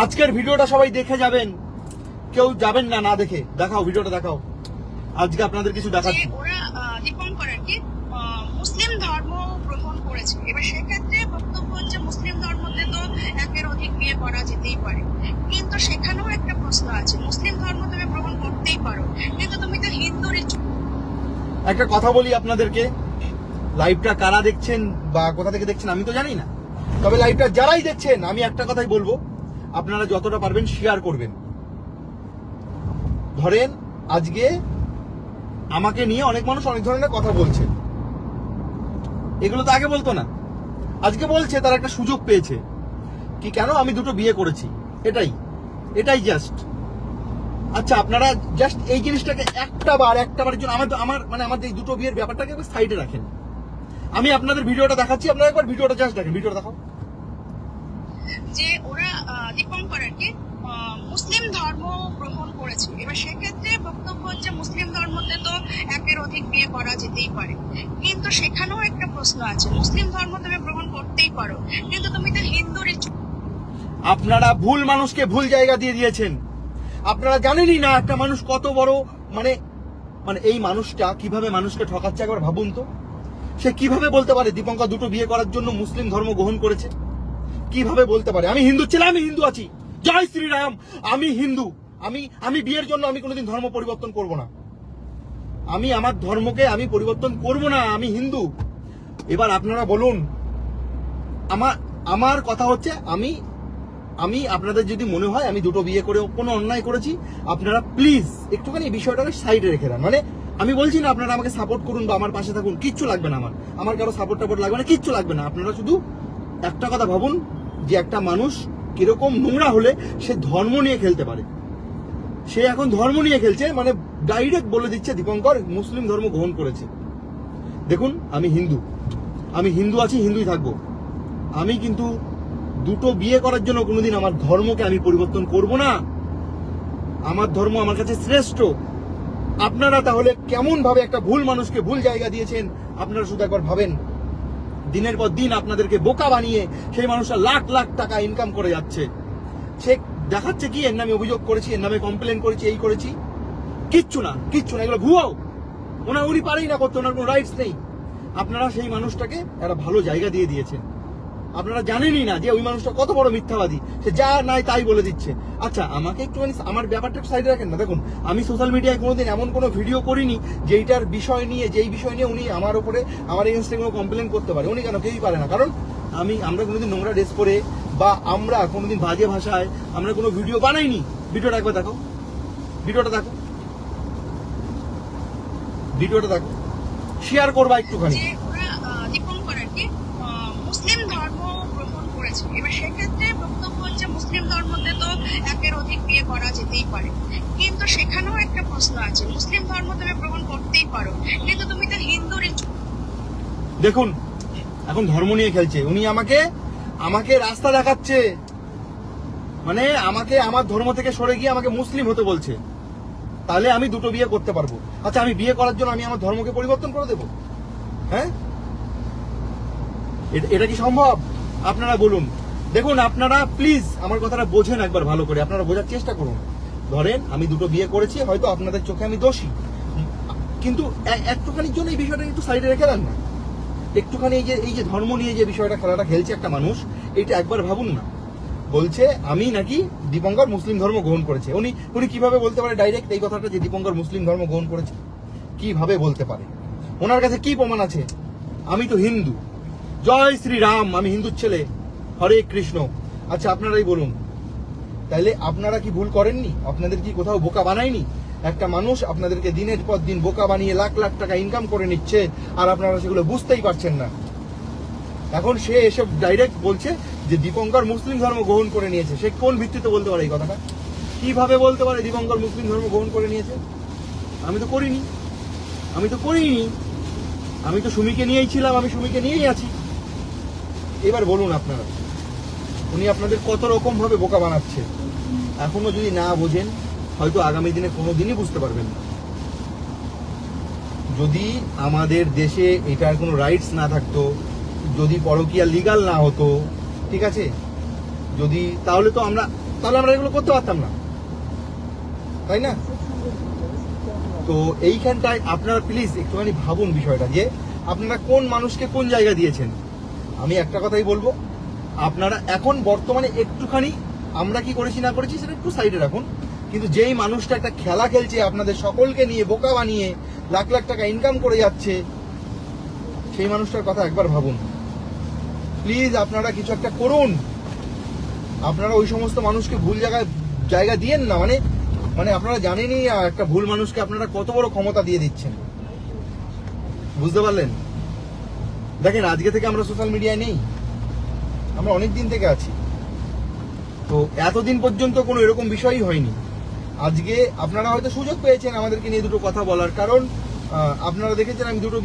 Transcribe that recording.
আজকের ভিডিওটা সবাই দেখে যাবেন, কেউ যাবেন না না দেখে। দেখাও ভিডিওটা, দেখাও। আজকে আপনাদের কিছু দেখাচ্ছি। ওরা দীপঙ্কর আর কি মুসলিম ধর্ম গ্রহণ করেছে। এবার সেক্ষেত্রে বক্তব্য হচ্ছে মুসলিম ধর্মতে তো একের অধিক বিয়ে করা যেতেই পারে, কিন্তু সেখানেও একটা প্রশ্ন আছে। মুসলিম ধর্ম তুমি গ্রহণ করতেই পারো, কিন্তু তুমি তো হিন্দুর একটা কথা বলি আপনাদেরকে, লাইভটা কারা দেখছেন বা কোথা থেকে দেখছেন আমি তো জানি না, তবে লাইভটা যারাই দেখছেন আমি একটা কথাই বলবো, আপনারা যতটা পারবেন শেয়ার করবেন। ধরেন আজকে আমাকে নিয়ে অনেক মানুষ অনেক ধরনের কথা বলছে, এগুলো তো আগে বলতো না, আজকে বলছে, তারা একটা সুযোগ পেয়েছে কি কেন আমি দুটো বিয়ে করেছি, এটাই জাস্ট। আচ্ছা আপনারা জাস্ট এই জিনিসটাকে একটা বারের জন্য আমার এই দুটো বিয়ের ব্যাপারটাকে সাইডে রাখেন। আমি আপনাদের ভিডিওটা দেখাচ্ছি, আপনারা একবার ভিডিওটা জাস্ট দেখেন, ভিডিওটা দেখাও। যে ওরা দীপঙ্কর আর কি মুসলিম ধর্ম গ্রহণ করেছে। এবার সেক্ষেত্রে বক্তব্য হচ্ছে মুসলিম ধর্মতে তো একের অধিক বিয়ে করা যেতেই পারে, কিন্তু সেখানেও একটা প্রশ্ন আছে। মুসলিম ধর্ম তুমি গ্রহণ করতেই পারো, কিন্তু তুমি তো হিন্দুর আপনারা ভুল মানুষকে ভুল জায়গা দিয়ে দিয়েছেন। আপনারা জানেনই না একটা মানুষ কত বড়, মানে এই মানুষটা কিভাবে মানুষকে ঠকাচ্ছে, একবার ভাবুন তো। সে কিভাবে বলতে পারে দীপঙ্কর দুটো বিয়ে করার জন্য মুসলিম ধর্ম গ্রহণ করেছে? কিভাবে বলতে পারে? আমি হিন্দু ছেলে, আমি হিন্দু আছি, জয় শ্রীরাম, আমি হিন্দু, আমি বিয়ের জন্য আমি কোনোদিন ধর্ম পরিবর্তন করব না, আমি আমার ধর্মকে আমি পরিবর্তন করব না, আমি হিন্দু। এবার আপনারা বলুন, আমার কথা হচ্ছে, আমি আপনাদের যদি মনে হয় আমি দুটো বিয়ে করে কোনো অন্যায় করেছি, আপনারা প্লিজ একটুখানি এই বিষয়টাকে সাইডে রেখে দেন। মানে আমি বলছি না আপনারা আমাকে সাপোর্ট করুন বা আমার পাশে থাকুন, কিচ্ছু লাগবে না, আমার কারো সাপোর্ট লাগবে না, কিচ্ছু লাগবে না। আপনারা শুধু একটা কথা ভাবুন যে একটা মানুষ কিরকম নোংরা হলে সে ধর্ম নিয়ে খেলতে পারে। সে এখন ধর্ম নিয়ে খেলছে, মানে ডাইরেক্ট বলে দিচ্ছে দীপঙ্কর মুসলিম ধর্ম গ্রহণ করেছে। দেখুন আমি হিন্দু আছি, হিন্দুই থাকবো। আমি কিন্তু দুটো বিয়ে করার জন্য কোনোদিন আমার ধর্মকে আমি পরিবর্তন করব না। আমার ধর্ম আমার কাছে শ্রেষ্ঠ। আপনারা তাহলে কেমন ভাবে একটা ভুল মানুষকে ভুল জায়গা দিয়েছেন, আপনারা শুধু একবার ভাবেন। দিনের পর দিন আপনাদেরকে বোকা বানিয়ে সেই মানুষটা লাখ লাখ টাকা ইনকাম করে যাচ্ছে। সে দেখাচ্ছে কি এর নামে অভিযোগ করেছি, এর নামে কমপ্লেন করেছি, এই করেছি। কিচ্ছু না, এগুলো ভুয়াও। উনি পারেই না করতে, ওনার কোনো রাইটস নেই। আপনারা সেই মানুষটাকে একটা ভালো জায়গা দিয়ে দিয়েছেন। আপনারা জানেনই না যে ওই মানুষটা কত বড় মিথ্যাবাদী, সে যা নাই তাই বলে দিচ্ছে। আচ্ছা আমাকে একটুখানি আমার ব্যাপারটা একটু সাইডে রাখেন না। দেখুন আমি সোশ্যাল মিডিয়ায় কোনোদিন এমন কোনো ভিডিও করিনি যেই বিষয় নিয়ে উনি আমার উপরে আমার এগেইনস্টে কোনো কমপ্লেন করতে পারে। উনি কেন? কেউই পারে না। কারণ আমরা কোনোদিন নোংরা ড্রেস পরে বা আমরা কোনোদিন বাজে ভাষায় আমরা কোনো ভিডিও বানাইনি। ভিডিওটা একবার দেখো, ভিডিওটা দেখো, শেয়ার করবা একটুখানি। মুসলিম ধর্ম গ্রহণ করেছে। এবার সেক্ষেত্রে বক্তব্য হচ্ছে মুসলিম ধর্মতে তো একের অধিক বিয়ে করা যেতেই পারে, কিন্তু সেখানেও একটা প্রশ্ন আছে। মুসলিম ধর্ম তুমি গ্রহণ করতেই পারো, কিন্তু তুমি তো হিন্দুর। দেখুন এখন ধর্ম নিয়ে খেলছে। উনি আমাকে রাস্তা দেখাচ্ছে, মানে আমাকে আমার ধর্ম থেকে সরে গিয়ে আমাকে মুসলিম হতে বলছে। তাহলে আমি দুটো বিয়ে করতে পারবো। আচ্ছা আমি বিয়ে করার জন্য আমি আমার ধর্মকে পরিবর্তন করে দেবো? হ্যাঁ, এটা কি সম্ভব? আপনারা বলুন। দেখুন আপনারা প্লিজ আমার কথাটা বোঝেন একবার ভালো করে, আপনারা বোঝার চেষ্টা করুন। ধরেন আমি দুটো বিয়ে করেছি, হয়তো আপনাদের চোখে আমি দোষী, কিন্তু একটুখানির জন্য এই বিষয়টা একটু সাইডে রেখে দেন না। একটুখানি এই যে ধর্ম নিয়ে যে বিষয়টা খেলাটা খেলছে একটা মানুষ, এইটা একবার ভাবুন না। বলছে আমি নাকি দীপঙ্কর মুসলিম ধর্ম গ্রহণ করেছে। উনি কিভাবে বলতে পারে ডাইরেক্ট এই কথাটা যে দীপঙ্কর মুসলিম ধর্ম গ্রহণ করেছে? কিভাবে বলতে পারে? ওনার কাছে কি প্রমাণ আছে? আমি তো হিন্দু, জয় শ্রীরাম, আমি হিন্দুর ছেলে, হরে কৃষ্ণ। আচ্ছা আপনারাই বলুন, তাইলে আপনারা কি ভুল করেননি? আপনাদের কি কোথাও বোকা বানায়নি? একটা মানুষ আপনাদেরকে দিনের পর দিন বোকা বানিয়ে লাখ লাখ টাকা ইনকাম করে নিচ্ছে, আর আপনারা সেগুলো বুঝতেই পারছেন না। এখন সে এসব ডাইরেক্ট বলছে যে দীপঙ্কর মুসলিম ধর্ম গ্রহণ করে নিয়েছে। সে কোন ভিত্তিতে বলতে পারে এই কথাটা? কিভাবে বলতে পারে দীপঙ্কর মুসলিম ধর্ম গ্রহণ করে নিয়েছে? আমি তো করিনি, আমি তো সুমিকে নিয়েই ছিলাম, আমি সুমিকে নিয়েই আছি। এবার বলুন আপনারা, উনি আপনাদের কত রকম ভাবে বোকা বানাচ্ছে। এখনো যদি না বোঝেন, হয়তো আগামী দিনে কোনোদিনই বুঝতে পারবেন না। যদি আমাদের দেশে এটার কোনো রাইটস না থাকতো, যদি পরকীয়া লিগাল না হতো, ঠিক আছে, তাহলে তো তাহলে আমরা এগুলো করতে পারতাম না, তাই না? তো এইখানটায় আপনারা প্লিজ একটুখানি ভাবুন বিষয়টা, যে আপনারা কোন মানুষকে কোন জায়গা দিয়েছেন। আমি একটা কথাই বলবো, আপনারা এখন বর্তমানে একটুখানি আমরা কি করেছি না করেছি সেটা একটু সাইডে রাখুন, কিন্তু যেই মানুষটা একটা খেলা খেলছে আপনাদের সকলকে নিয়ে, বোকা বানিয়ে লাখ লাখ টাকা ইনকাম করে যাচ্ছে, সেই মানুষটার কথা একবার ভাবুন প্লিজ। আপনারা কিছু একটা করুন, আপনারা ওই সমস্ত মানুষকে ভুল জায়গা দিয়েন না। মানে আপনারা জানেনই একটা ভুল মানুষকে আপনারা কত বড় ক্ষমতা দিয়ে দিচ্ছেন, বুঝতে পারলেন? দেখেন, আজকে থেকে আমরা সোশ্যাল মিডিয়ায় নেই, আমরা অনেক দিন থেকে আছি। তো এতদিন পর্যন্ত কোনো এরকম বিষয়ই হয়নি। আজকে আপনারা হয়তো সুযোগ পেয়েছেন আমাদেরকে নিয়ে দুটো কথা বলার, কারণ আপনারা দেখেছেন আমি দুটো